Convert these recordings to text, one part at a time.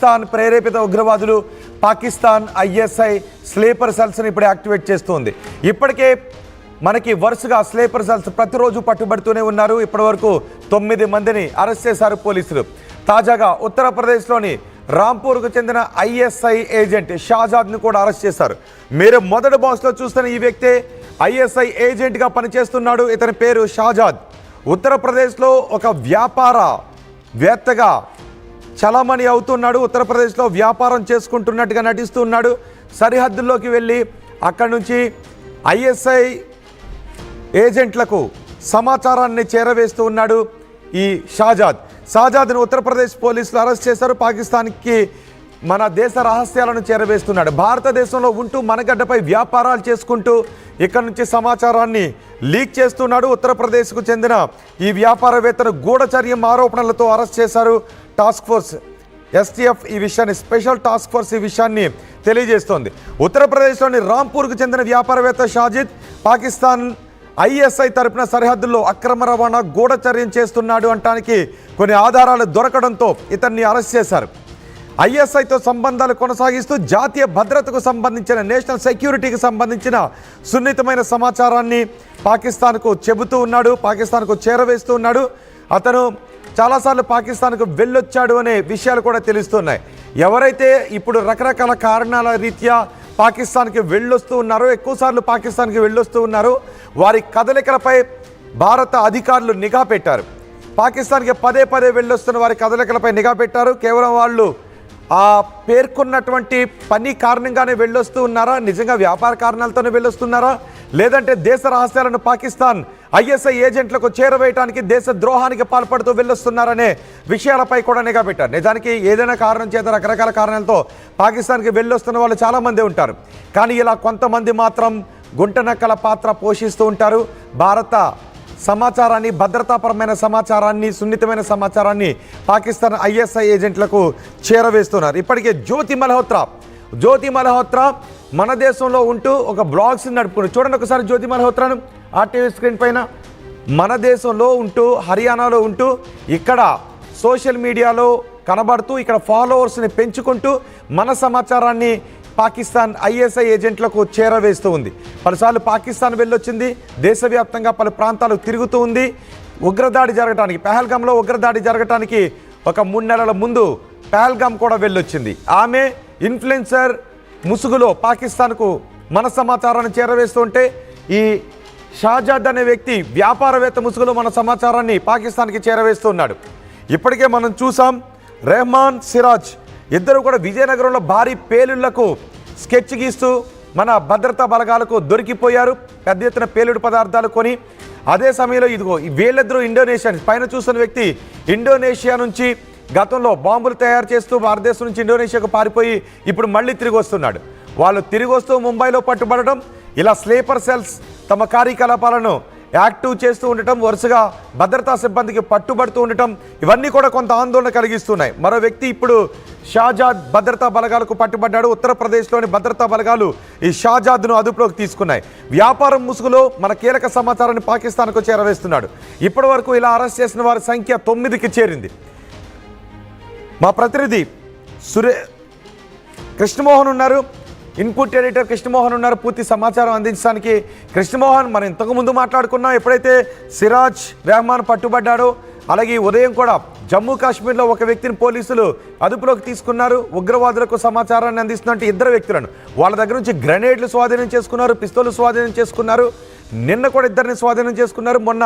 పాకిస్తాన్ ప్రేరేపిత ఉగ్రవాదులు Pakistan ISI sleeper సెల్స్ని ఇప్పుడు యాక్టివేట్ చేస్తుంది. ఇప్పటికే మనకి వరుసగా స్లీపర్ సెల్స్ ప్రతిరోజు పట్టుబడుతూనే ఉన్నారు. ఇప్పటివరకు 9 మందిని అరెస్ట్ చేశారు పోలీసులు. తాజాగా ఉత్తరప్రదేశ్లోని రాంపూర్కు చెందిన ఐఎస్ఐ ఏజెంట్ షాజాద్ను కూడా అరెస్ట్ చేశారు. మీరు మొదటి బాక్స్లో చూస్తున్న ఈ వ్యక్తే ఐఎస్ఐ ఏజెంట్గా పనిచేస్తున్నాడు. ఇతని పేరు షాజాద్. ఉత్తరప్రదేశ్లో ఒక వ్యాపారవేత్తగా చలామణి అవుతున్నాడు. ఉత్తరప్రదేశ్లో వ్యాపారం చేసుకుంటున్నట్టుగా నటిస్తున్నాడు. సరిహద్దుల్లోకి వెళ్ళి అక్కడి నుంచి ఐఎస్ఐ ఏజెంట్లకు సమాచారాన్ని చేరవేస్తూ ఉన్నాడు ఈ షాజాద్ను ఉత్తరప్రదేశ్ పోలీసులు అరెస్ట్ చేశారు. పాకిస్తాన్కి మన దేశ రహస్యాలను చేరవేస్తున్నాడు. భారతదేశంలో ఉంటూ మనగడ్డపై వ్యాపారాలు చేసుకుంటూ ఇక్కడి నుంచి సమాచారాన్ని లీక్ చేస్తున్నాడు. ఉత్తరప్రదేశ్కు చెందిన ఈ వ్యాపారవేత్తను గూఢచర్యం ఆరోపణలతో అరెస్ట్ చేశారు టాస్క్ ఫోర్స్ ఎస్టీఎఫ్. ఈ విషయాన్ని స్పెషల్ టాస్క్ ఫోర్స్ ఈ విషయాన్ని తెలియజేస్తోంది. ఉత్తరప్రదేశ్లోని రాంపూర్కు చెందిన వ్యాపారవేత్త షాజిద్ పాకిస్తాన్ ఐఎస్ఐ తరపున సరిహద్దుల్లో అక్రమ రవాణా గూఢచర్యం చేస్తున్నాడు అంటానికి కొన్ని ఆధారాలు దొరకడంతో ఇతన్ని అరెస్ట్ చేశారు. ఐఎస్ఐతో సంబంధాలు కొనసాగిస్తూ జాతీయ భద్రతకు సంబంధించిన నేషనల్ సెక్యూరిటీకి సంబంధించిన సున్నితమైన సమాచారాన్ని పాకిస్తాన్కు చెబుతూ ఉన్నాడు, పాకిస్తాన్కు చేరవేస్తూ ఉన్నాడు. అతను చాలాసార్లు పాకిస్తాన్కు వెళ్ళొచ్చాడు అనే విషయాలు కూడా తెలుస్తున్నాయి. ఎవరైతే ఇప్పుడు రకరకాల కారణాల రీత్యా పాకిస్తాన్కి వెళ్ళొస్తూ ఉన్నారో, ఎక్కువసార్లు పాకిస్తాన్కి వెళ్ళొస్తూ ఉన్నారో వారి కదలికలపై భారత అధికారులు నిఘా పెట్టారు. పాకిస్తాన్కి పదే వెళ్ళొస్తున్న వారి కదలికలపై నిఘా పెట్టారు. కేవలం వాళ్ళు ఆ పేర్కొన్నటువంటి పని కారణంగానే వెళ్ళొస్తూ ఉన్నారా, నిజంగా వ్యాపార కారణాలతోనే వెళ్ళొస్తున్నారా, లేదంటే దేశ రహస్యాలను పాకిస్తాన్ ఐఎస్ఐ ఏజెంట్లకు చేరవేయడానికి దేశ ద్రోహానికి పాల్పడుతూ వెళ్ళొస్తున్నారనే విషయాలపై కూడా నిఘా పెట్టారు. నిజానికి ఏదైనా కారణం చేత రకరకాల కారణాలతో పాకిస్తాన్కి వెళ్ళొస్తున్న వాళ్ళు చాలామంది ఉంటారు. కానీ ఇలా కొంతమంది మాత్రం గుంటనక్కల పాత్ర పోషిస్తూ ఉంటారు. భారత సమాచారాన్ని, భద్రతాపరమైన సమాచారాన్ని, సున్నితమైన సమాచారాన్ని పాకిస్తాన్ ఐఎస్ఐ ఏజెంట్లకు చేరవేస్తున్నారు. ఇప్పటికే జ్యోతి మల్హోత్రా మన దేశంలో ఉంటూ ఒక బ్లాగ్స్ నడుపుకుని చూడండి ఒకసారి జ్యోతి మల్హోత్రాను ఆర్టీవీ స్క్రీన్ పైన. మన దేశంలో ఉంటూ హర్యానాలో ఉంటూ ఇక్కడ సోషల్ మీడియాలో కనబడుతూ ఇక్కడ ఫాలోవర్స్ని పెంచుకుంటూ మన సమాచారాన్ని పాకిస్తాన్ ఐఎస్ఐ ఏజెంట్లకు చేరవేస్తూ ఉంది. పలుసార్లు పాకిస్తాన్ వెళ్ళొచ్చింది, దేశవ్యాప్తంగా పలు ప్రాంతాలు తిరుగుతూ ఉంది. ఉగ్రదాడి జరగటానికి, పహల్గామ్లో ఉగ్రదాడి జరగటానికి ఒక 3 నెలల ముందు పహల్గామ్ కూడా వెళ్ళొచ్చింది. ఆమె ఇన్ఫ్లుయెన్సర్ ముసుగులో పాకిస్తాన్కు మన సమాచారాన్ని చేరవేస్తుంటే ఈ షాజాద్ అనే వ్యక్తి వ్యాపారవేత్త ముసుగులో మన సమాచారాన్ని పాకిస్తాన్కి చేరవేస్తున్నాడు. ఇప్పటికే మనం చూసాం రెహమాన్ సిరాజ్ ఇద్దరు కూడా విజయనగరంలో భారీ పేలుళ్లకు స్కెచ్ గీస్తూ మన భద్రతా బలగాలకు దొరికిపోయారు. పెద్ద ఎత్తున పేలుడు పదార్థాలు కొని అదే సమయంలో ఇదిగో వీళ్ళిద్దరూ ఇండోనేషియా పైన చూస్తున్న వ్యక్తి ఇండోనేషియా నుంచి గతంలో బాంబులు తయారు చేస్తూ భారతదేశం నుంచి ఇండోనేషియాకు పారిపోయి ఇప్పుడు మళ్ళీ తిరిగి వస్తున్నాడు. వాళ్ళు తిరిగి వస్తూ ముంబైలో పట్టుబడటం, ఇలా స్లీపర్ సెల్స్ తమ కార్యకలాపాలను యాక్టివ్ చేస్తూ ఉండటం, వరుసగా భద్రతా సిబ్బందికి పట్టుబడుతూ ఉండటం, ఇవన్నీ కూడా కొంత ఆందోళన కలిగిస్తున్నాయి. మరో వ్యక్తి ఇప్పుడు షాజాద్ భద్రతా బలగాలకు పట్టుబడ్డాడు. ఉత్తరప్రదేశ్లోని భద్రతా బలగాలు ఈ షాజాద్ను అదుపులోకి తీసుకున్నాయి. వ్యాపారం ముసుగులో మన కీలక సమాచారాన్ని పాకిస్తాన్కు చేరవేస్తున్నాడు. ఇప్పటి వరకు ఇలా అరెస్ట్ చేసిన వారి సంఖ్య 9కి చేరింది. మా ప్రతినిధి కృష్ణమోహన్ ఉన్నారు, ఇన్పుట్ ఎడిటర్ కృష్ణమోహన్ ఉన్నారు పూర్తి సమాచారం అందించడానికి. కృష్ణమోహన్, మనం ఇంతకుముందు మాట్లాడుకున్నాం ఎప్పుడైతే సిరాజ్ రెహమాన్ పట్టుబడ్డాడో, అలాగే ఉదయం కూడా జమ్మూ కాశ్మీర్లో ఒక వ్యక్తిని పోలీసులు అదుపులోకి తీసుకున్నారు. ఉగ్రవాదులకు సమాచారాన్ని అందిస్తున్నట్టు 2 వ్యక్తులను వాళ్ళ దగ్గర నుంచి గ్రెనేడ్లు స్వాధీనం చేసుకున్నారు, పిస్తోలు స్వాధీనం చేసుకున్నారు. నిన్న కూడా 2ని స్వాధీనం చేసుకున్నారు. మొన్న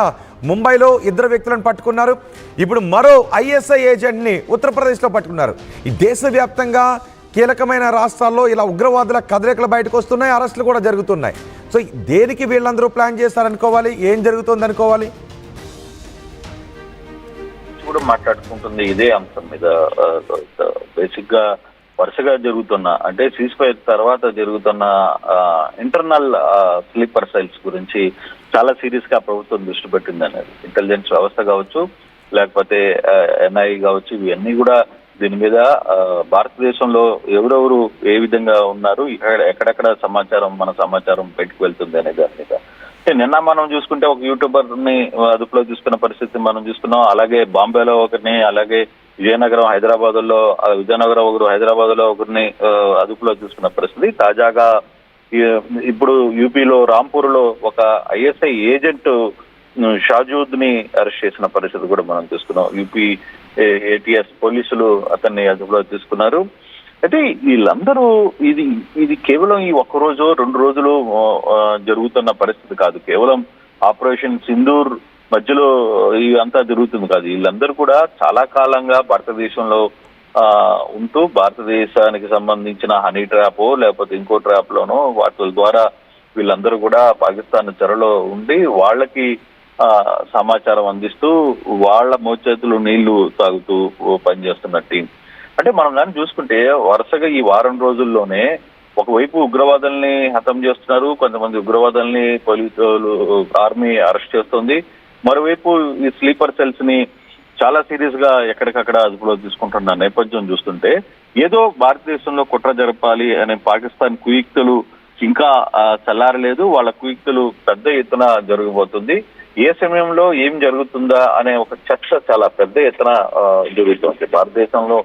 ముంబైలో 2 వ్యక్తులను పట్టుకున్నారు. ఇప్పుడు మరో ఐఎస్ఐ ఏజెంట్ని ఉత్తరప్రదేశ్లో పట్టుకున్నారు. ఈ దేశవ్యాప్తంగా కీలకమైన రాష్ట్రాల్లో ఇలా ఉగ్రవాదుల కదలికలు బయటకు వస్తున్నాయి, అరెస్టులు కూడా జరుగుతున్నాయి. సో దేనికి వీళ్ళందరూ ప్లాన్ చేస్తారనుకోవాలి, ఏం జరుగుతుంది అనుకోవాలి? కూడా మాట్లాడుకుంటుంది ఇదే అంశం మీద. బేసిక్ గా వరుసగా జరుగుతున్న, అంటే సీజ్ ఫైర్ తర్వాత జరుగుతున్న ఇంటర్నల్ స్లీపర్ సెల్స్ గురించి చాలా సీరియస్ గా ప్రభుత్వం దృష్టి పెట్టింది అనేది. ఇంటెలిజెన్స్ వ్యవస్థ కావచ్చు, లేకపోతే ఎన్ఐ కావచ్చు, ఇవన్నీ కూడా దీని మీద భారతదేశంలో ఎవరెవరు ఏ విధంగా ఉన్నారు, ఎక్కడెక్కడ మన సమాచారం బయటకు వెళ్తుంది అనే దాని మీద. నిన్న మనం చూసుకుంటే ఒక యూట్యూబర్ ని అదుపులో తీసుకున్న పరిస్థితి మనం చూస్తున్నాం. అలాగే బాంబేలో ఒకరిని, అలాగే విజయనగరం ఒకరు హైదరాబాద్ లో ఒకరిని అదుపులో తీసుకున్న పరిస్థితి. తాజాగా ఇప్పుడు యూపీలో రాంపూర్ లో ఒక ఐఎస్ఐ ఏజెంట్ షాజూద్ ని అరెస్ట్ చేసిన పరిస్థితి కూడా మనం చూస్తున్నాం. యూపీ ఏటీఎస్ పోలీసులు అతన్ని అదుపులో తీసుకున్నారు. అయితే వీళ్ళందరూ ఇది కేవలం ఈ ఒక్క రోజు 2 రోజులు జరుగుతున్న పరిస్థితి కాదు. కేవలం ఆపరేషన్ సింధూర్ మధ్యలో ఇదంతా జరుగుతుంది కాదు. వీళ్ళందరూ కూడా చాలా కాలంగా భారతదేశంలో ఉంటూ భారతదేశానికి సంబంధించిన హనీ ట్రాప్ లేకపోతే ఇంకో ట్రాప్ లోనో వాటి ద్వారా వీళ్ళందరూ కూడా పాకిస్తాన్ చెరలో ఉండి వాళ్ళకి సమాచారం అందిస్తూ వాళ్ళ మోచేతులు నీళ్లు తాగుతూ పనిచేస్తున్న టీం. అంటే మనం కానీ చూసుకుంటే వరుసగా ఈ వారం రోజుల్లోనే ఒకవైపు ఉగ్రవాదుల్ని హతం చేస్తున్నారు, కొంతమంది ఉగ్రవాదుల్ని పోలీసులు ఆర్మీ అరెస్ట్ చేస్తుంది. మరోవైపు ఈ స్లీపర్ సెల్స్ ని చాలా సీరియస్ గా ఎక్కడికక్కడ అదుపులో తీసుకుంటున్న నేపథ్యం చూస్తుంటే ఏదో భారతదేశంలో కుట్ర జరపాలి అనే పాకిస్తాన్ కుయుక్తులు ఇంకా చల్లారలేదు. వాళ్ళ కుయుక్తులు పెద్ద ఎత్తున జరగబోతుంది. ఏ సమయంలో ఏం జరుగుతుందా అనే ఒక చర్చ చాలా పెద్ద ఎత్తున జరుగుతుంది భారతదేశంలో.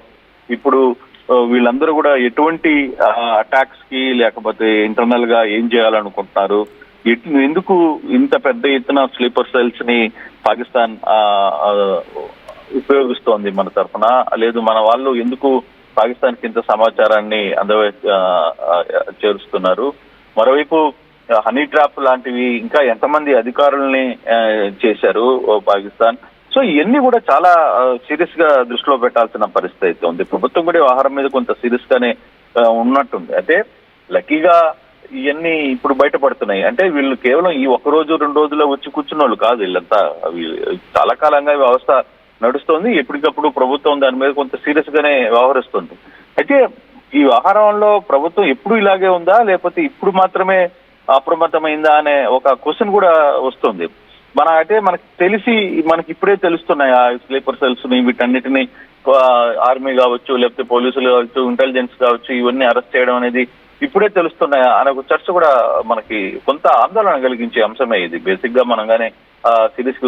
ఇప్పుడు వీళ్ళందరూ కూడా ఎటువంటి అటాక్స్ కి లేకపోతే ఇంటర్నల్ గా ఏం చేయాలనుకుంటున్నారు, ఎందుకు ఇంత పెద్ద ఎత్తున స్లీపర్ సెల్స్ ని పాకిస్తాన్ ఉపయోగిస్తోంది మన తరఫున, లేదు మన వాళ్ళు ఎందుకు పాకిస్తాన్ కి ఇంత సమాచారాన్ని చేరుస్తున్నారు, మరోవైపు హనీ ట్రాప్ లాంటివి ఇంకా ఎంతమంది అధికారుల్ని చేశారు పాకిస్తాన్. సో ఇవన్నీ కూడా చాలా సీరియస్ గా దృష్టిలో పెట్టాల్సిన పరిస్థితి అయితే ఉంది. ప్రభుత్వం కూడా వ్యవహారం మీద కొంత సీరియస్ గానే ఉన్నట్టుంది. అంటే లక్కీగా ఇవన్నీ ఇప్పుడు బయటపడుతున్నాయి. అంటే వీళ్ళు కేవలం ఈ 1 రోజు 2 రోజుల్లో వచ్చి కూర్చున్న వాళ్ళు కాదు. వీళ్ళంతా చాలా కాలంగా వ్యవస్థ నడుస్తుంది. ఎప్పటికప్పుడు ప్రభుత్వం దాని మీద కొంత సీరియస్ గానే వ్యవహరిస్తుంది. అయితే ఈ వ్యవహారంలో ప్రభుత్వం ఎప్పుడు ఇలాగే ఉందా లేకపోతే ఇప్పుడు మాత్రమే అప్రమత్తమైందా అనే ఒక క్వశ్చన్ కూడా వస్తుంది. మనకు తెలిసి మనకి ఇప్పుడే తెలుస్తున్నాయి ఆ స్లీపర్ సెల్స్ ని, వీటన్నిటిని ఆర్మీ కావచ్చు లేకపోతే పోలీసులు కావచ్చు ఇంటెలిజెన్స్ కావచ్చు ఇవన్నీ అరెస్ట్ చేయడం అనేది ఇప్పుడే తెలుస్తున్నాయా అనే ఒక చర్చ కూడా మనకి కొంత ఆందోళన కలిగించే అంశమే ఇది. బేసిక్ గా మనం గానే సిరీస్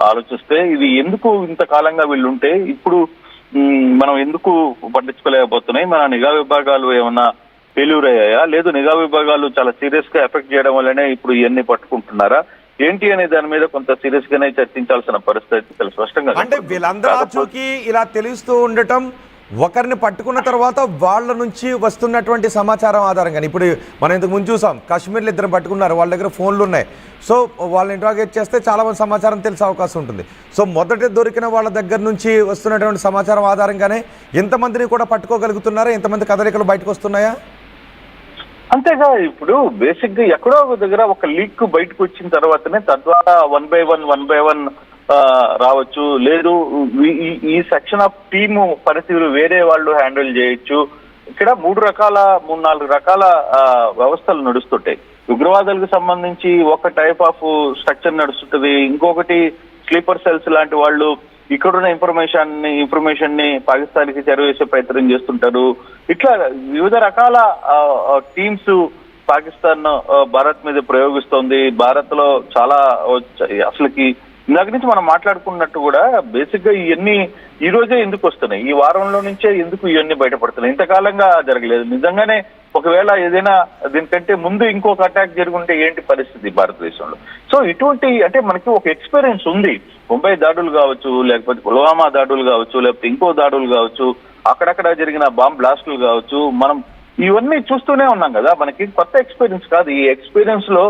ఆలోచిస్తే ఇది ఎందుకు ఇంతకాలంగా వీళ్ళు ఉంటే ఇప్పుడు మనం ఎందుకు పట్టించుకోలేకపోతున్నాయి, మన నిఘా విభాగాలు ఏమన్నా ఫెయిల్యూర్ అయ్యాయా, లేదు నిఘా విభాగాలు చాలా సీరియస్ గా ఎఫెక్ట్ చేయడం వల్లనే ఇప్పుడు ఇవన్నీ పట్టుకుంటున్నారా ఏంటి అనే దాని మీద కొంత సీరియస్ గానే చర్చించాల్సిన పరిస్థితి చాలా స్పష్టంగా. అంటే వీళ్ళందరూ ఇలా తెలుస్తూ ఉండటం ఒకరిని పట్టుకున్న తర్వాత వాళ్ళ నుంచి వస్తున్నటువంటి సమాచారం ఆధారంగా. ఇప్పుడు మనం ఇంతకు ముందు చూసాం కాశ్మీర్లో 2 పట్టుకున్నారు, వాళ్ళ దగ్గర ఫోన్లు ఉన్నాయి. సో వాళ్ళని ఇంట్రాగేట్ చేస్తే చాలా మంది సమాచారం తెలిసే అవకాశం ఉంటుంది. సో మొదట దొరికిన వాళ్ళ దగ్గర నుంచి వస్తున్నటువంటి సమాచారం ఆధారంగానే ఎంతమందిని కూడా పట్టుకోగలుగుతున్నారా, ఎంతమంది కదలికలు బయటకు వస్తున్నాయా? అంతేగా ఇప్పుడు బేసిక్ గా ఎక్కడో ఒక దగ్గర ఒక లీక్ బయటకు వచ్చిన తర్వాతనే తద్వారా 1 by 1 రావచ్చు, లేదు ఈ సెక్షన్ ఆఫ్ టీము పనితీరు వేరే వాళ్ళు హ్యాండిల్ చేయొచ్చు. ఇక్కడ 3-4 రకాల వ్యవస్థలు నడుస్తుంటాయి. ఉగ్రవాదులకు సంబంధించి ఒక టైప్ ఆఫ్ స్ట్రక్చర్ నడుస్తుంటది, ఇంకొకటి స్లీపర్ సెల్స్ లాంటి వాళ్ళు ఇక్కడున్న ఇన్ఫర్మేషన్ ని పాకిస్తాన్ కి చేరవేసే ప్రయత్నం చేస్తుంటారు. ఇట్లా వివిధ రకాల టీమ్స్ పాకిస్తాన్ భారత్ మీద ప్రయోగిస్తోంది. భారత్ లో చాలా అసలుకి ఇందాక నుంచి మనం మాట్లాడుకున్నట్టు కూడా బేసిక్ గా ఇవన్నీ ఈ రోజే ఎందుకు వస్తున్నాయి, ఈ వారంలో నుంచే ఎందుకు ఇవన్నీ బయటపడుతున్నాయి, ఇంతకాలంగా జరగలేదు. నిజంగానే ఒకవేళ ఏదైనా దీనికంటే ముందు ఇంకొక అటాక్ జరుగుంటే ఏంటి పరిస్థితి భారతదేశంలో? సో ఇటువంటి అంటే మనకి ఒక ఎక్స్పీరియన్స్ ఉంది. ముంబై దాడులు కావచ్చు, లేకపోతే పుల్వామా దాడులు కావచ్చు, లేకపోతే ఇంకో దాడులు కావచ్చు, అక్కడక్కడ జరిగిన బాంబ్ బ్లాస్టులు కావచ్చు, మనం ఇవన్నీ చూస్తూనే ఉన్నాం కదా. మనకి కొత్త ఎక్స్పీరియన్స్ కాదు. ఈ ఎక్స్పీరియన్స్ లో